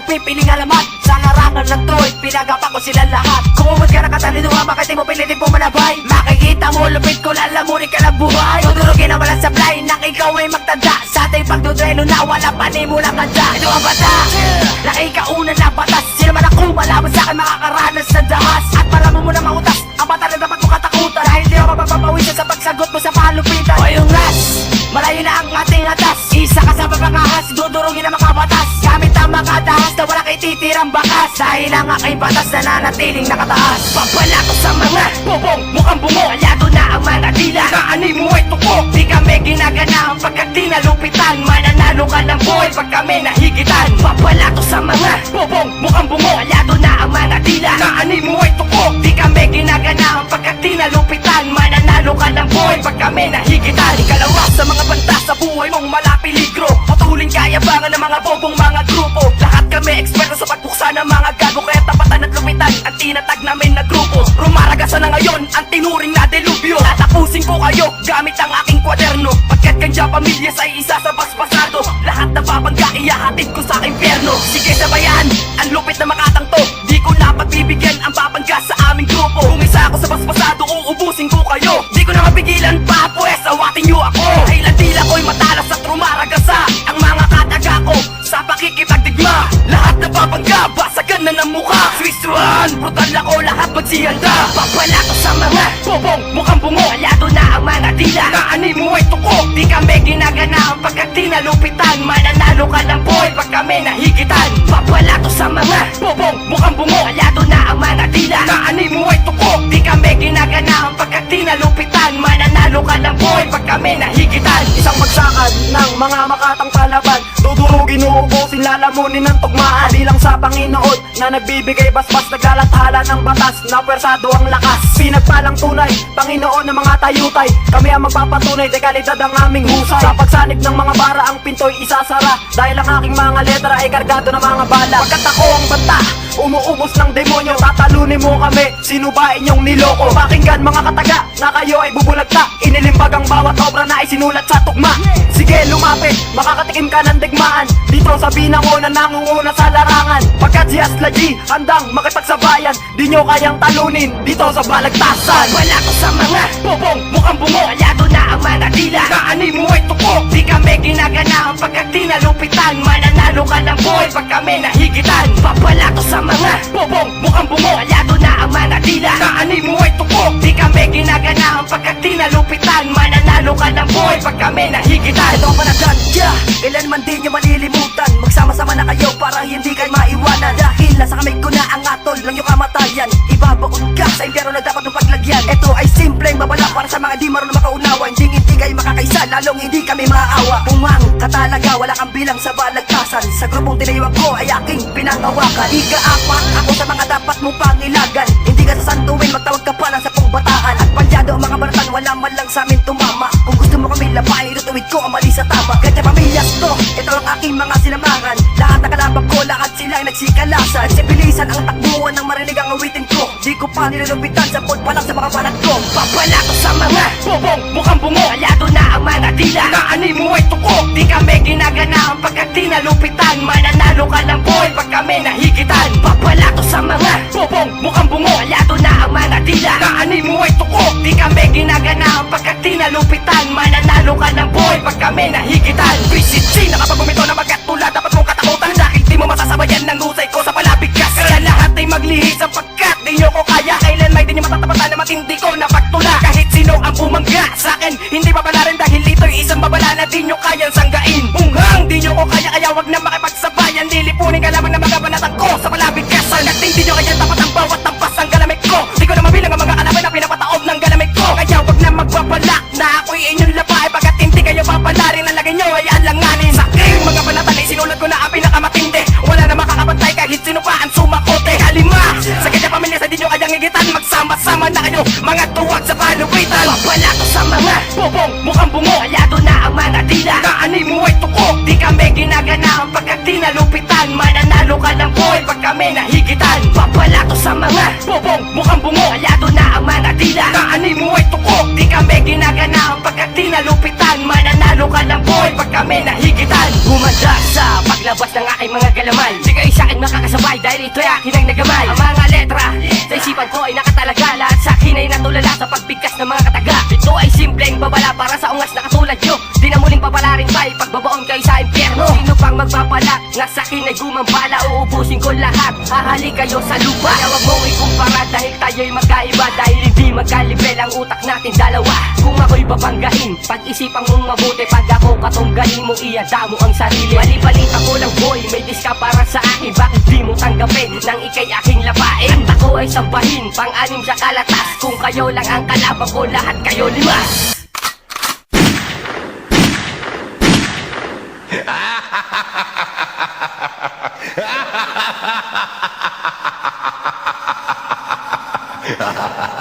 pipiling alamat. Sa larangan ng to'y pinagapak ko sila lahat. Kung umod ka na katalinuha, bakit di mo pilitin pumalabay? Makikita mo, lupit ko, lalamunin ka ng buhay. Tudurugin ang walang sablay, nang ikaw ay magtanda. Sa ating pagdudrelo na wala panimulang kanda. Ito ang bata, nakikauna na batas. Sino man ako malaban sa akin makakaranas sa dahas. At para mo muna mautas, ang bata na dapat mo katakutan. Dahil di ako mapapawisan sa pagsagot mo sa palupitan. O yung ras, malayo na ang ating atas. Isa ka sa pagkakahas, dudurugin ang makabatas. Gamit ang makadahas na wala kay titirang bakas. Dahil ang aking batas na nanatiling nakataas. Papala ko sa mga bobong mukhang bungo. Aliado na ang mga dila, kaani mo ay tuko. Di kami ginagana pagkat di nalupitan. Mananalo ka ng boy pag kami nahigitan. Papala ko sa mga bobong mukhang bungo. Aliado na ang mga dila, kaani mo ay tuko. Di kami ginagana pagkat di nalupitan. Mananalo ka ng boy pag kami nahigitan. Ikalawa sa mga banta sa buhay mong malapiligro. Patuling kayabangan ng mga bobong mga grupo. Lahat kami eksperto sa pagbuksan ng mga gago. Kaya tapatan at lupitan ang tinatag namin na grupo. Rumaragasan na ngayon ang tinuring na delubyo. Tatapusin ko kayo gamit ang aking kwaderno. Pagkat kanya pamilyas ay isa sa baspasado. Lahat na babangga iyahatid ko sa impyerno. Sige sabayan, ang lupit na makatang to. Di ko na pagbibigyan ang babangga sa aming grupo. Kung isa ako sa baspasado, uubusin ko kayo. Di ko na mapigilan pa, pues awatin nyo ako. Ay landila ko'y matalas at rumaragasa ang mga kataga ko sa pakikipagdigma. Lahat na babangga, basagan na ng mukha. Swiss one, brutal ako, lahat magsihanda. Papala ko sa mga bobong mukhang bungo. Aliado na ang mga dila, kaani mo ay tuko. Di kami ginagana pagkat di nalupitan. Mananalo ka ng boy pag kami nahigitan. Papala ko sa mga bobong mukhang bungo. Aliado na ang mga dila, kaani mo ay tuko. Di kami ginagana pagkat di nalupitan. Mananalo ka ng boy pag kami nahigitan. Isang bagsakan ng mga makatang palaban. Dudurugin, uubusin, lalamunin ng tugmaan. Di lang sa Panginoon na nagbibigay basbas. Naglalathala ng batas na pwersado ang lakas. Pinagpalang tunay, Panginoon ng mga tayutay. Kami ang magpapatunay, de kalidad ang aming husay. Sa pagsanib ng mga bara, ang pinto'y isasara. Dahil ang aking mga letra ay kargado ng mga bala. Pagkat ako ang banta, umuubos ng demonyo. Tatalunin mo kami, sino ba inyong niloko? Pakinggan mga kataga, na kayo ay bubulagta. Inilimbag ang bawat obra na isinulat sa tugma. Sige lumapit, makakatikim ka ng digmaan. Dito sa binango na nangunguna sa larangan. Pagkat si Asla G, handang makipagsabayan. Di nyo kayang talunin, dito sa balagtasan. Wala ko sa mga bobong mukhang bungo. Aliado na ang mga dila, kaani mo ay tuko. Di kami ginagana pagkat di nalupitan. Mananalo ka ng boy pag kami nahigitan. Papala ko sa mga bobong mukhang bungo. Aliado na ang mga dila, kaani mo ay tuko. Di kami ginagana pagkat di nalupitan. Mananalo ka ng boy pag kami nahigitan. Ito ang panagdan, yeah, kailanman di nyo malilimutan. Magsama-sama na kayo para hindi kayo maiwanan. Dahil nasa kamay ko na ang atol ng iyong kamatayan. Ibabaon ka sa impyerno na dapat mong paglagyan. Ito ay simpleng babala para sa mga di marunong makaunawa. Hindi kayo makakaisa, lalong hindi kami maaawa. Pumang katalaga, wala kang bilang sa balagtasan. Sa grupong tinayuan ko ay aking pinangawakan. Iga-apak ako sa mga dapat mong pangilagan. Hindi ka sasantuin, magtawag ka pa lang sa pangbataan. At palyado ang mga baratan, wala man lang sa amin tumama. Kung gusto mo kami labahin, itutuwid ko ang mali sa tama. Kanya pamilyas to, ito ang aking mga sinamahan. Lahat ng kalabang ko, lahat silang nagsikalasan. Sibilisan ang takbuhan ng marinig ang awitin ko. Di ko pa nilalupitan sa pod pa lang sa mga balat ko. Papala ko sa mga bobong mukhang bungo. Aliado na ang mga dila, kaani mo ay tuko. Di kami ginagana pagkat di nalupitan. Mananalo ka ng boy pag kami nahigitan. Papala ko sa mga bobong mukhang bungo. Aliado na ang mga dila, kaani mo ay tuko. Di kami ginagana pagkat di nalupitan. Mananalo ka ng boy pag kami nahigitan. Visit G, nakapagumito na magkatulad. Dapat mong katakutan dahil di mo masasabayan ng husay ko sa palabigkas. Kaya lahat ay maglihis sapagkat di nyo ko kaya. Kailan may di nyo matatapatan na matindi ko na pagtula. Kahit sino ang bumangga sa akin, hindi babala rin dahil ito'y isang babala na di nyo kayang sanggain. Unghang di nyo ko kaya wag na makipagsabayan. Lilipunin ka lamang na mga banatan ko sa palabigkasan. At hindi nyo kaya tapat ang bawat tampas ang galamit ko. Di ko na mabilang ang mga kalaban na pinapataob ng galamit ko. Kaya wag na magpapala na ako'y inyong labay. Pagkat hindi kayo papala rin ang lagay nyo ay alanganin. Sa aking mga banatan ay sinulat ko na ang pinakamatindi. Wala na makakapantay kahit sino pa ang sumakote. Halima, sa kanya pamilya sa di nyo kayang igitan. Magsama-sama na kayo, mga tuwag sa palupitan. Papala ko sa mga bobong mukhang bungo. Aliado na ang mga dila, kaani mo ay tuko. Di kami ginagana pagkat di nalupitan. Mananalo ka ng boy pag kami nahigitan. Papala ko sa mga bobong mukhang bungo. Aliado na ang mga dila, kaani mo ay tuko. Di kami ginagana pagkat di nalupitan. Mananalo ka ng boy pag kami nahigitan. humanda sa paglabas ng aking mga galamay. Di kayo sa'kin makakasabay dahil ito'y akin ang nagamay. Ang mga letra sa isipan ko ay nakatalaga. Lahat sa'kin ay natulala sa pagbigkas ng mga kataga. Ito ay simpleng babala para sa ungas na katulad nyo. Di na muling papala rin ba'y pagbabaon kayo sa impyerno. Sino pang magpapala na sa'kin ay gumambala. Uubusin ko lahat, hahalik kayo sa lupa. Kaya wag mo ikumpara dahil tayo'y magkaiba. Dahil hindi magkalibel ang utak natin dalawa. Kung ako'y babanggain, pag-isipan mong mabuti. Pag ako katunggalin mo, iada mo ang sarili. Bali-balita ko lang boy, may diska para sa akin. Bakit di mo tanggapin nang ikay aking labain? At ako ay sambahin, pang-anim sa kalatas. Kung kayo lang ang kalaban ko, lahat kayo limas. Ha ha ha ha ha!